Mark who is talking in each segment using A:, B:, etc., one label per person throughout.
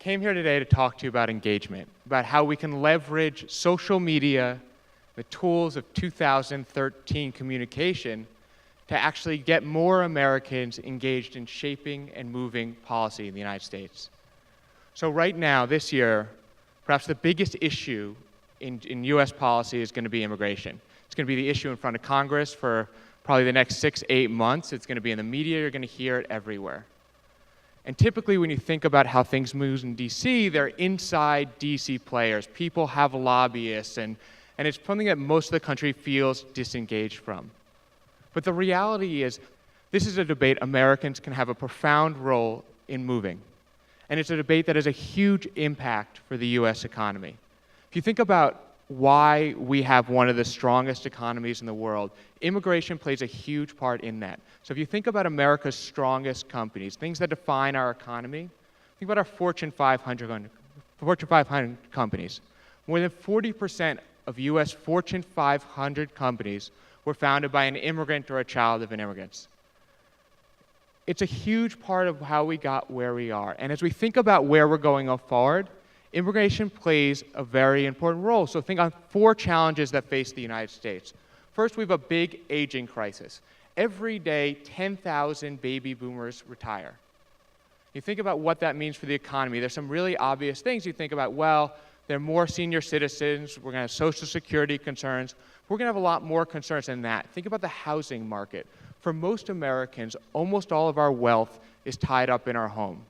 A: came here today to talk to you about engagement, about how we can leverage social media, the tools of 2013 communication, to actually get more Americans engaged in shaping and moving policy in the United States. So right now, this year, perhaps the biggest issue in US policy is going to be immigration. It's going to be the issue in front of Congress for probably the next 6-8 months. It's going to be in the media. You're going to hear it everywhere. And typically when you think about how things move in DC, they're inside DC players. People have lobbyists, and it's something that most of the country feels disengaged from. But the reality is, this is a debate Americans can have a profound role in moving. And it's a debate that has a huge impact for the US economy. If you think about why we have one of the strongest economies in the world, immigration plays a huge part in that. So if you think about America's strongest companies, things that define our economy, think about our Fortune 500 companies. More than 40% of US Fortune 500 companies were founded by an immigrant or a child of an immigrant. It's a huge part of how we got where we are. And as we think about where we're going forward, immigration plays a very important role. So think on 4 challenges that face the United States. First, we have a big aging crisis. Every day, 10,000 baby boomers retire. You think about what that means for the economy. There's some really obvious things. You think about, well, there are more senior citizens. We're going to have Social Security concerns. We're going to have a lot more concerns than that. Think about the housing market. For most Americans, almost all of our wealth is tied up in our home.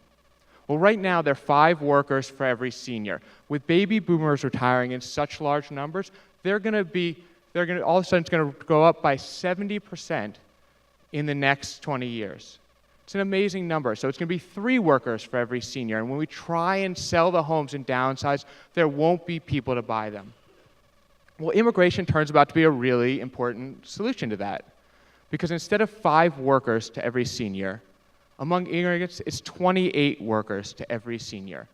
A: Well, right now, there are 5 workers for every senior. With baby boomers retiring in such large numbers, all of a sudden it's going to go up by 70% in the next 20 years. It's an amazing number. So it's going to be 3 workers for every senior. And when we try and sell the homes and downsize, there won't be people to buy them. Well, immigration turns out to be a really important solution to that. Because instead of 5 workers to every senior, among immigrants, it's 28 workers to every senior.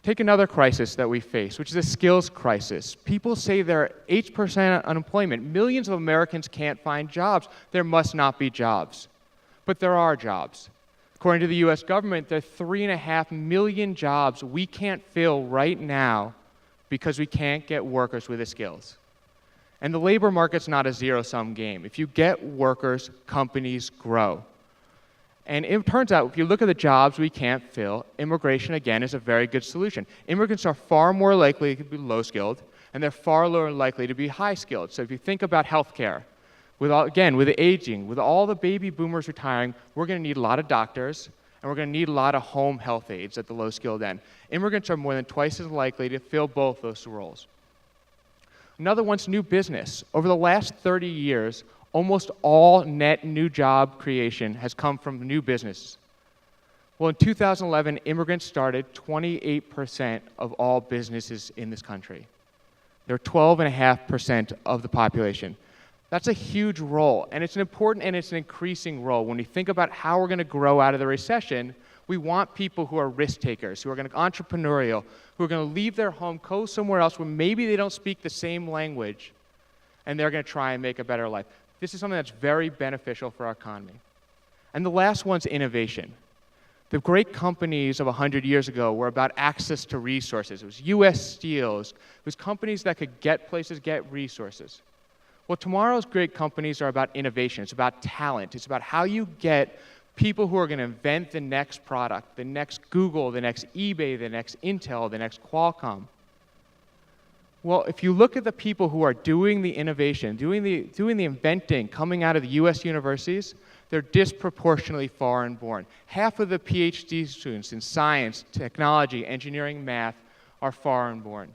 A: Take another crisis that we face, which is a skills crisis. People say there are 8% unemployment. Millions of Americans can't find jobs. There must not be jobs. But there are jobs. According to the US government, there are 3.5 million jobs we can't fill right now because we can't get workers with the skills. And the labor market's not a zero-sum game. If you get workers, companies grow. And it turns out, if you look at the jobs we can't fill, immigration, again, is a very good solution. Immigrants are far more likely to be low-skilled, and they're far lower likely to be high-skilled. So if you think about healthcare, with the aging, with all the baby boomers retiring, we're going to need a lot of doctors, and we're going to need a lot of home health aides at the low-skilled end. Immigrants are more than twice as likely to fill both those roles. Another one's new business. Over the last 30 years, almost all net new job creation has come from new business. Well, in 2011, immigrants started 28% of all businesses in this country. They're 12.5% of the population. That's a huge role, and it's an important and it's an increasing role. When we think about how we're going to grow out of the recession, we want people who are risk takers, who are going to entrepreneurial, who are going to leave their home, go somewhere else where maybe they don't speak the same language, and they're going to try and make a better life. This is something that's very beneficial for our economy. And the last one's innovation. The great companies of 100 years ago were about access to resources. It was U.S. Steel. It was companies that could get places, get resources. Well, tomorrow's great companies are about innovation. It's about talent. It's about how you get people who are going to invent the next product, the next Google, the next eBay, the next Intel, the next Qualcomm. Well, if you look at the people who are doing the innovation, doing the inventing coming out of the U.S. universities, they're disproportionately foreign-born. Half of the PhD students in science, technology, engineering, math are foreign-born.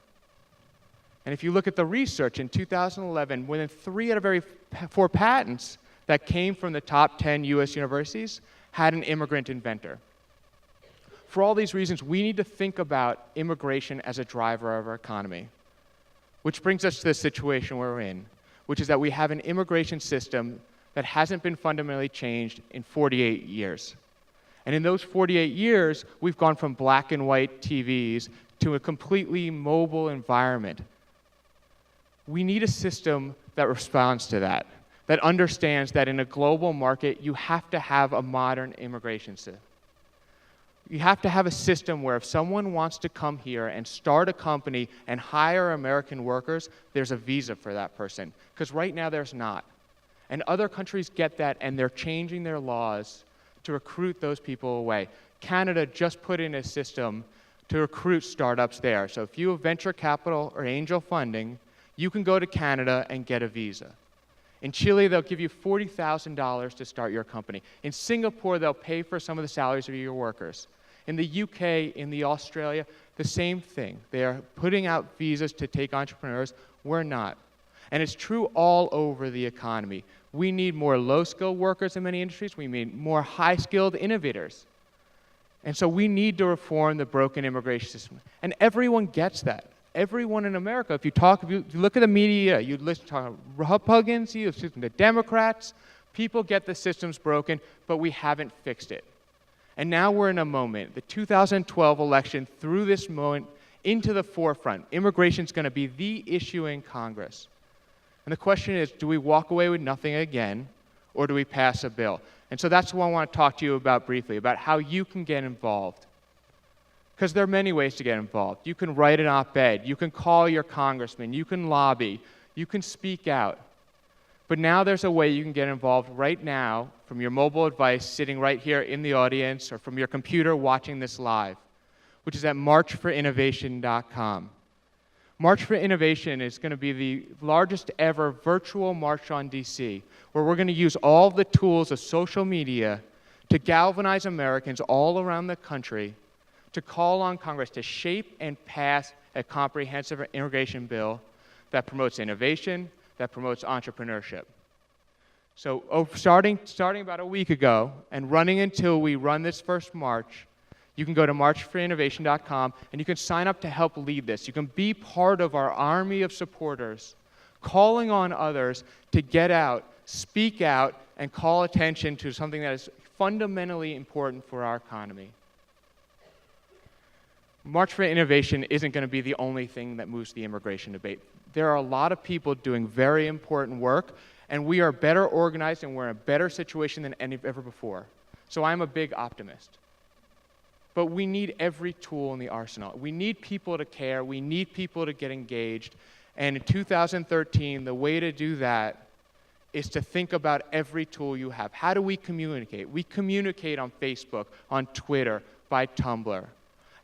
A: And if you look at the research in 2011, more than 3 out of every 4 patents that came from the top 10 U.S. universities had an immigrant inventor. For all these reasons, we need to think about immigration as a driver of our economy. Which brings us to the situation we're in, which is that we have an immigration system that hasn't been fundamentally changed in 48 years. And in those 48 years, we've gone from black and white TVs to a completely mobile environment. We need a system that responds to that understands that in a global market, you have to have a modern immigration system. You have to have a system where if someone wants to come here and start a company and hire American workers, there's a visa for that person. Because right now there's not. And other countries get that, and they're changing their laws to recruit those people away. Canada just put in a system to recruit startups there. So if you have venture capital or angel funding, you can go to Canada and get a visa. In Chile, they'll give you $40,000 to start your company. In Singapore, they'll pay for some of the salaries of your workers. In the UK, in the Australia, the same thing. They are putting out visas to take entrepreneurs. We're not. And it's true all over the economy. We need more low-skilled workers in many industries. We need more high-skilled innovators. And so we need to reform the broken immigration system. And everyone gets that. Everyone in America, if you look at the media, you listen to Republicans, you listen to Democrats, people get the system's broken, but we haven't fixed it. And now we're in a moment. The 2012 election threw this moment into the forefront. Immigration is going to be the issue in Congress. And the question is, do we walk away with nothing again, or do we pass a bill? And so that's what I want to talk to you about briefly, about how you can get involved. Because there are many ways to get involved. You can write an op-ed, you can call your congressman, you can lobby, you can speak out. But now there's a way you can get involved right now from your mobile device sitting right here in the audience or from your computer watching this live, which is at marchforinnovation.com. March for Innovation is going to be the largest ever virtual march on DC, where we're going to use all the tools of social media to galvanize Americans all around the country to call on Congress to shape and pass a comprehensive immigration bill that promotes innovation, that promotes entrepreneurship. So starting about a week ago and running until we run this first march, you can go to marchforinnovation.com and you can sign up to help lead this. You can be part of our army of supporters, calling on others to get out, speak out, and call attention to something that is fundamentally important for our economy. March for Innovation isn't going to be the only thing that moves the immigration debate. There are a lot of people doing very important work, and we are better organized and we're in a better situation than ever before. So I'm a big optimist. But we need every tool in the arsenal. We need people to care. We need people to get engaged. And in 2013, the way to do that is to think about every tool you have. How do we communicate? We communicate on Facebook, on Twitter, by Tumblr.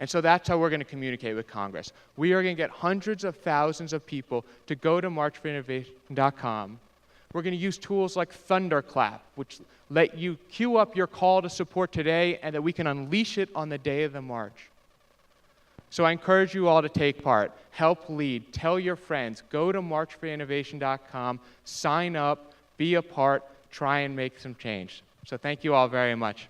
A: And so that's how we're going to communicate with Congress. We are going to get hundreds of thousands of people to go to marchforinnovation.com. We're going to use tools like Thunderclap, which let you queue up your call to support today and that we can unleash it on the day of the march. So I encourage you all to take part. Help lead. Tell your friends. Go to marchforinnovation.com. Sign up. Be a part. Try and make some change. So thank you all very much.